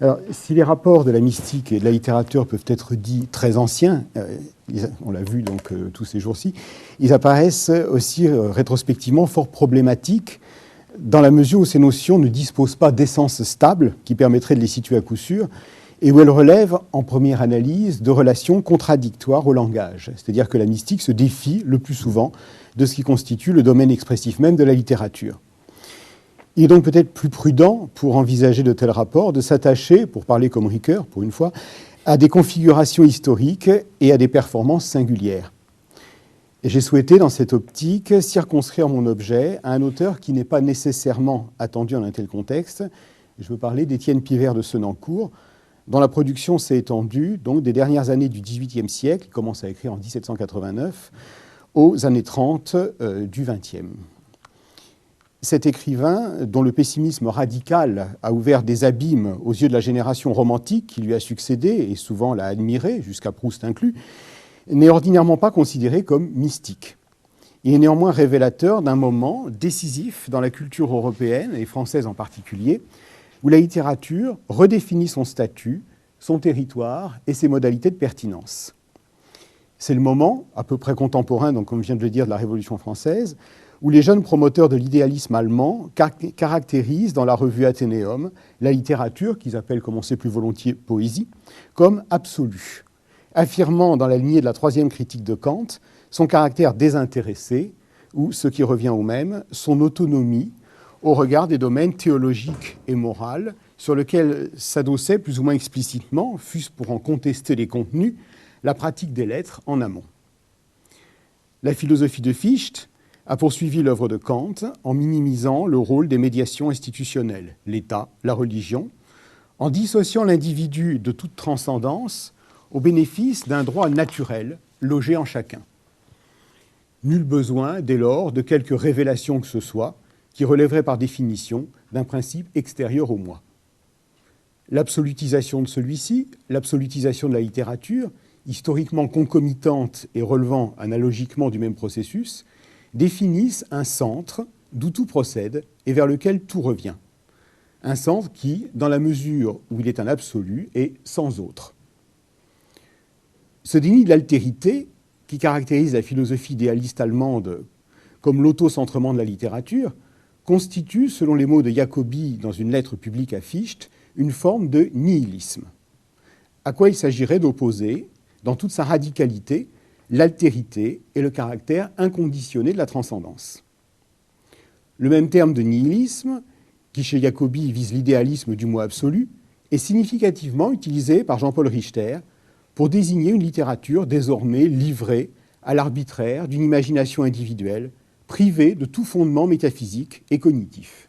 Alors, si les rapports de la mystique et de la littérature peuvent être dits très anciens, on l'a vu donc tous ces jours-ci, ils apparaissent aussi rétrospectivement fort problématiques dans la mesure où ces notions ne disposent pas d'essence stable qui permettrait de les situer à coup sûr et où elles relèvent, en première analyse, de relations contradictoires au langage. C'est-à-dire que la mystique se défie le plus souvent de ce qui constitue le domaine expressif même de la littérature. Il est donc peut-être plus prudent, pour envisager de tels rapports, de s'attacher, pour parler comme Ricoeur, pour une fois, à des configurations historiques et à des performances singulières. Et j'ai souhaité, dans cette optique, circonscrire mon objet à un auteur qui n'est pas nécessairement attendu en un tel contexte. Je veux parler d'Étienne Pivert de Senancour, dont la production s'est étendue donc, des dernières années du XVIIIe siècle, il commence à écrire en 1789, aux années 30 du XXe. Cet écrivain, dont le pessimisme radical a ouvert des abîmes aux yeux de la génération romantique qui lui a succédé et souvent l'a admiré, jusqu'à Proust inclus, n'est ordinairement pas considéré comme mystique. Il est néanmoins révélateur d'un moment décisif dans la culture européenne, et française en particulier, où la littérature redéfinit son statut, son territoire et ses modalités de pertinence. C'est le moment, à peu près contemporain, donc comme je viens de le dire, de la Révolution française, où les jeunes promoteurs de l'idéalisme allemand caractérisent dans la revue Athénéum la littérature, qu'ils appellent, comme on sait plus volontiers, poésie, comme absolue, affirmant dans la lignée de la troisième critique de Kant son caractère désintéressé, ou, ce qui revient au même, son autonomie au regard des domaines théologiques et moraux sur lesquels s'adossait plus ou moins explicitement, fût-ce pour en contester les contenus, la pratique des lettres en amont. La philosophie de Fichte a poursuivi l'œuvre de Kant en minimisant le rôle des médiations institutionnelles, l'État, la religion, en dissociant l'individu de toute transcendance au bénéfice d'un droit naturel logé en chacun. Nul besoin, dès lors, de quelque révélation que ce soit, qui relèverait par définition d'un principe extérieur au moi. L'absolutisation de celui-ci, l'absolutisation de la littérature, historiquement concomitante et relevant analogiquement du même processus, définissent un centre d'où tout procède et vers lequel tout revient. Un centre qui, dans la mesure où il est un absolu, est sans autre. Ce déni de l'altérité, qui caractérise la philosophie idéaliste allemande comme l'auto-centrement de la littérature, constitue, selon les mots de Jacobi dans une lettre publique à Fichte, une forme de nihilisme, à quoi il s'agirait d'opposer, dans toute sa radicalité, l'altérité et le caractère inconditionné de la transcendance. Le même terme de nihilisme, qui chez Jacobi vise l'idéalisme du moi absolu, est significativement utilisé par Jean-Paul Richter pour désigner une littérature désormais livrée à l'arbitraire d'une imagination individuelle, privée de tout fondement métaphysique et cognitif.